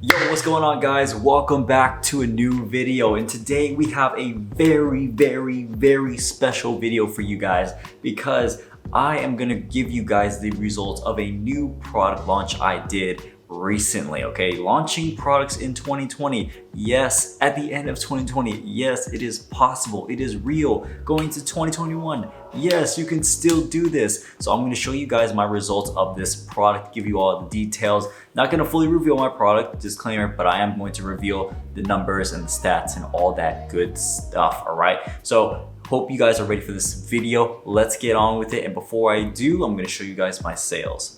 Yo, what's going on guys? Welcome back to a new video, and today we have a very special video for you guys because I am gonna give you guys the results of a new product launch I did recently. Okay, launching products in 2020. Yes, at the end of 2020. Yes, it is possible. It is real. Going to 2021. Yes, you can still do this. So I'm going to show you guys my results of this product, give you all the details. Not going to fully reveal my product, disclaimer, but I am going to reveal the numbers and the stats and all that good stuff. All right, so hope you guys are ready for this video. Let's get on with it. And before I do, I'm going to show you guys my sales.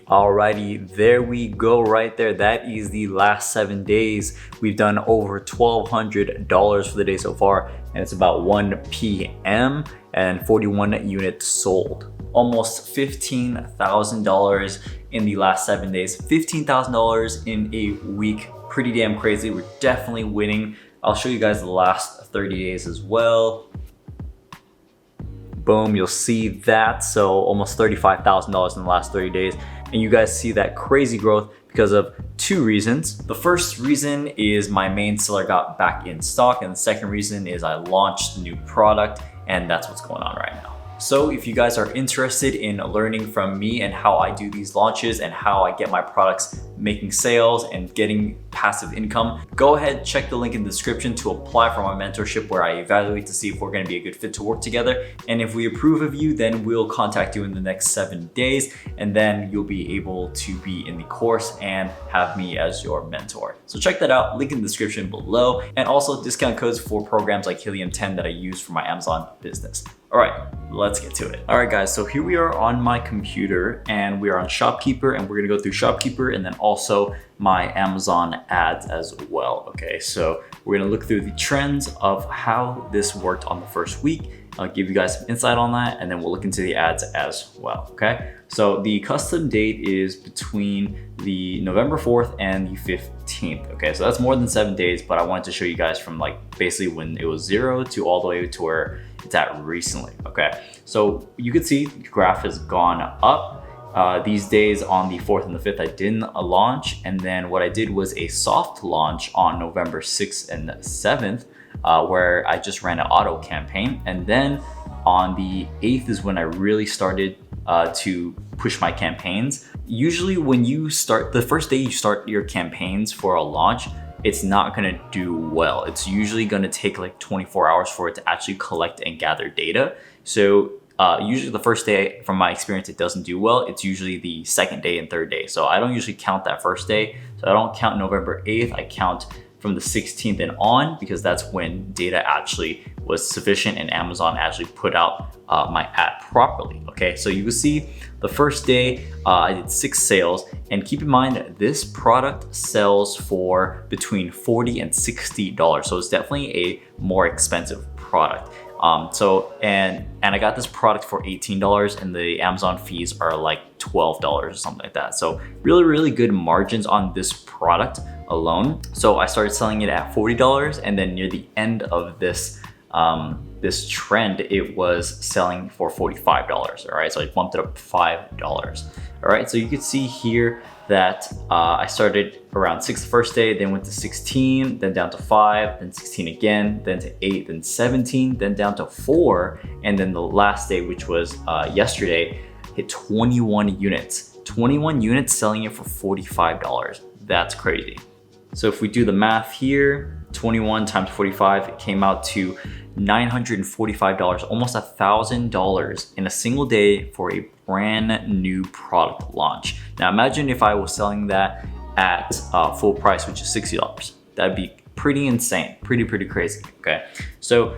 Alrighty, there we go right there. That is the last 7 days. We've done over $1,200 for the day so far, and it's about 1 p.m. and 41 units sold. Almost $15,000 in the last 7 days. $15,000 in a week. Pretty damn crazy. We're definitely winning. I'll show you guys the last 30 days as well. Boom, you'll see that. So almost $35,000 in the last 30 days. And you guys see that crazy growth because of two reasons. The first reason is my main seller got back in stock, and the second reason is I launched the new product, and that's what's going on right now. So if you guys are interested in learning from me and how I do these launches and how I get my products making sales and getting passive income, go ahead, check the link in the description to apply for my mentorship, where I evaluate to see if we're going to be a good fit to work together. And if we approve of you, then we'll contact you in the next 7 days, and then you'll be able to be in the course and have me as your mentor. So check that out, link in the description below, and also discount codes for programs like Helium 10 that I use for my Amazon business. All right, let's get to it. All right, guys, so here we are on my computer, and we are on Shopkeeper, and we're gonna go through Shopkeeper and then also my Amazon ads as well. Okay, so we're gonna look through the trends of how this worked on the first week. I'll give you guys some insight on that, and then we'll look into the ads as well, okay? So the custom date is between the November 4th and the 15th, okay? So that's more than 7 days, but I wanted to show you guys from like basically when it was 0 to all the way to where it's at recently, okay? So you can see the graph has gone up. These days on the 4th and the 5th, I didn't launch, and then what I did was a soft launch on November 6th and 7th, where I just ran an auto campaign. And then on the 8th is when I really started to push my campaigns. Usually when you start, the first day you start your campaigns for a launch, it's not gonna do well. It's usually gonna take like 24 hours for it to actually collect and gather data. So usually the first day, from my experience, it doesn't do well. It's usually the second day and third day. So I don't usually count that first day. So I don't count November 8th. I count from the 16th and on, because that's when data actually was sufficient and Amazon actually put out my ad properly. Okay, so you can see the first day I did 6 sales, and keep in mind this product sells for between $40 and $60. So it's definitely a more expensive product. And I got this product for $18, and the Amazon fees are like $12 or something like that. So really good margins on this product alone. So I started selling it at $40, and then near the end of this this trend, it was selling for $45. All right, so I bumped it up $5. All right, so you can see here that I started around 6 the first day, then went to 16, then down to 5, then 16 again, then to 8, then 17, then down to 4, and then the last day, which was yesterday, hit 21 units. 21 units, selling it for $45. That's crazy. So if we do the math here, 21 times 45, it came out to $945, almost $1,000 in a single day for a brand new product launch. Now imagine if I was selling that at full price, which is $60. That'd be pretty insane, pretty crazy, okay? So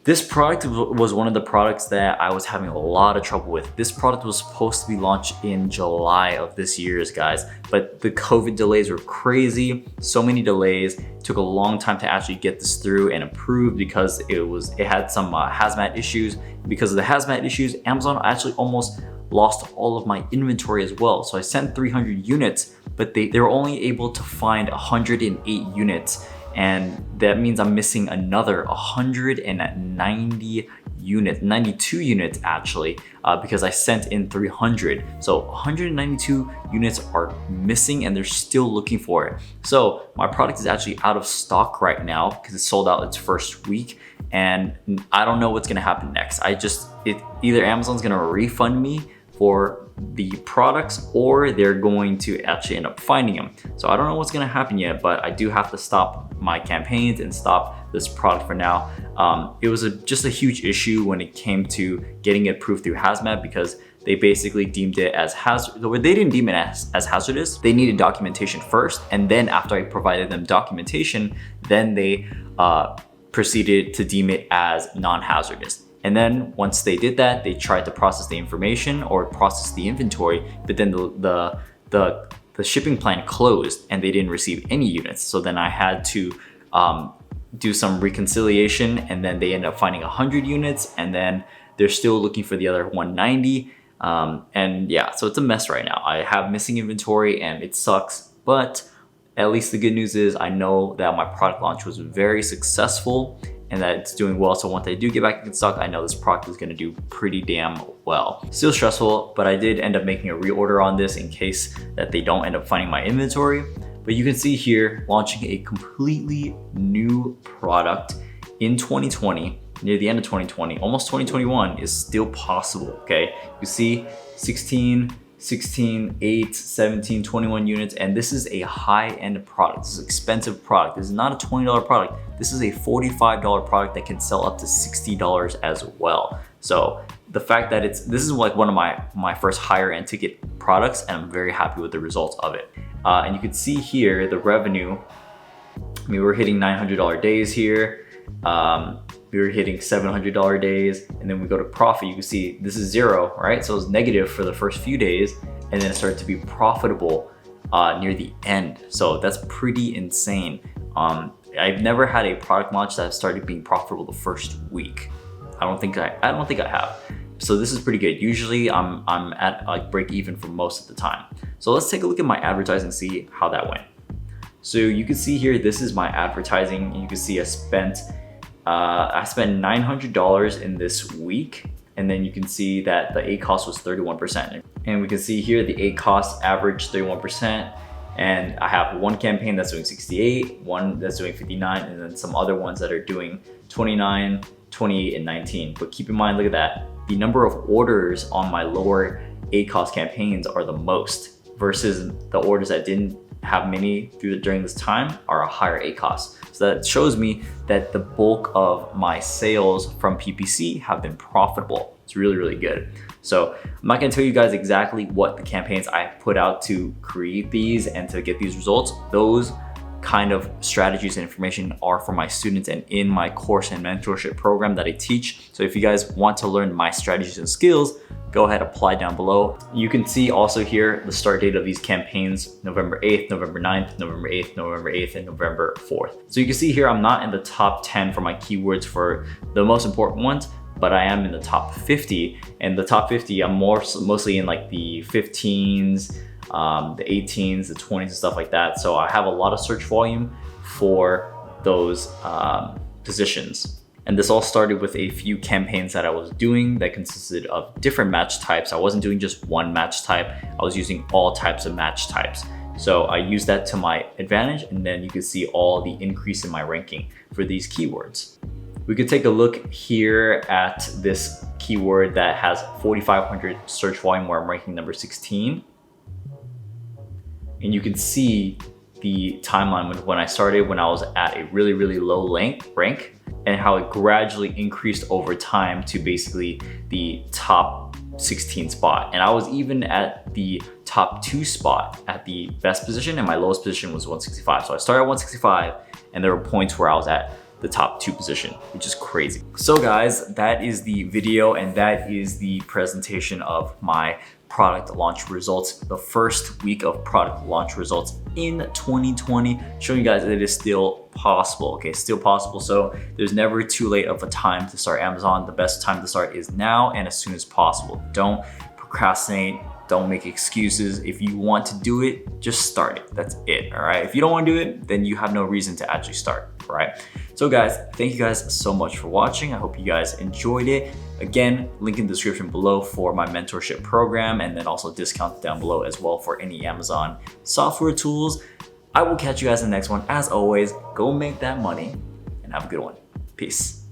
this product was one of the products that I was having a lot of trouble with. This product was supposed to be launched in July of this year, guys, but the COVID delays were crazy. So many delays. It took a long time to actually get this through and approved because it had some hazmat issues. Because of the hazmat issues, Amazon actually almost lost all of my inventory as well. So I sent 300 units, but they were only able to find 108 units. And that means I'm missing another 190 units, 92 units actually, because I sent in 300. So 192 units are missing and they're still looking for it. So my product is actually out of stock right now because it sold out its first week, and I don't know what's gonna happen next. Either Amazon's gonna refund me for the products or they're going to actually end up finding them. So I don't know what's gonna happen yet, but I do have to stop my campaigns and stop this product for now. It was just a huge issue when it came to getting it approved through Hazmat because they basically deemed it as hazardous. They didn't deem it as hazardous. They needed documentation first, and then after I provided them documentation, then they proceeded to deem it as non-hazardous. And then once they did that, they tried to process the information or process the inventory, but then the shipping plan closed and they didn't receive any units. So then I had to do some reconciliation, and then they ended up finding 100 units, and then they're still looking for the other 190. And yeah, so it's a mess right now. I have missing inventory and it sucks, but at least the good news is I know that my product launch was very successful and that it's doing well. So once I do get back in stock, I know this product is gonna do pretty damn well. Still stressful, but I did end up making a reorder on this in case that they don't end up finding my inventory. But you can see here, launching a completely new product in 2020, near the end of 2020, almost 2021 is still possible, okay? You see 16, 8, 17, 21 units, and this is a high-end product. This is an expensive product. This is not a $20 product. This is a $45 product that can sell up to $60 as well. So the fact that this is like one of my first higher end ticket products, and I'm very happy with the results of it. And you can see here the revenue. I mean, we're hitting $900 days here. We were hitting $700 days, and then we go to profit. You can see this is zero, right? So it's negative for the first few days, and then it started to be profitable near the end. So that's pretty insane. I've never had a product launch that started being profitable the first week. I don't think I have. So this is pretty good. Usually I'm at like break even for most of the time. So let's take a look at my advertising, see how that went. So you can see here, this is my advertising, and you can see I spent $900 in this week, and then you can see that the ACoS was 31%. And we can see here the ACoS averaged 31%, and I have one campaign that's doing 68, one that's doing 59, and then some other ones that are doing 29, 28, and 19. But keep in mind, look at that. The number of orders on my lower ACoS campaigns are the most versus the orders that didn't have many during this time are a higher ACoS. So that shows me that the bulk of my sales from PPC have been profitable. It's really, really good. So I'm not gonna tell you guys exactly what the campaigns I put out to create these and to get these results. Those kind of strategies and information are for my students and in my course and mentorship program that I teach. So if you guys want to learn my strategies and skills, go ahead, apply down below. You can see also here the start date of these campaigns, November 8th, November 9th, November 8th, November 8th, and November 4th. So you can see here, I'm not in the top 10 for my keywords for the most important ones, but I am in the top 50. And the top 50, I'm mostly in like the 15s, the 18s, the 20s and stuff like that. So I have a lot of search volume for those positions. And this all started with a few campaigns that I was doing that consisted of different match types. I wasn't doing just one match type. I was using all types of match types. So I used that to my advantage, and then you can see all the increase in my ranking for these keywords. We could take a look here at this keyword that has 4,500 search volume where I'm ranking number 16. And you can see the timeline when I started, when I was at a really, really low rank, and how it gradually increased over time to basically the top 16 spot. And I was even at the top 2 spot at the best position, and my lowest position was 165. So I started at 165, and there were points where I was at the top 2 position, which is crazy. So guys, that is the video, and that is the presentation of my product launch results, the first week of product launch results in 2020, showing you guys that it is still possible, okay? Still possible. So there's never too late of a time to start Amazon. The best time to start is now and as soon as possible. Don't procrastinate. Don't make excuses. If you want to do it, just start it. That's it, all right? If you don't want to do it, then you have no reason to actually start, right? So guys, thank you guys so much for watching. I hope you guys enjoyed it. Again, link in the description below for my mentorship program, and then also discount down below as well for any Amazon software tools. I will catch you guys in the next one. As always, go make that money and have a good one. Peace.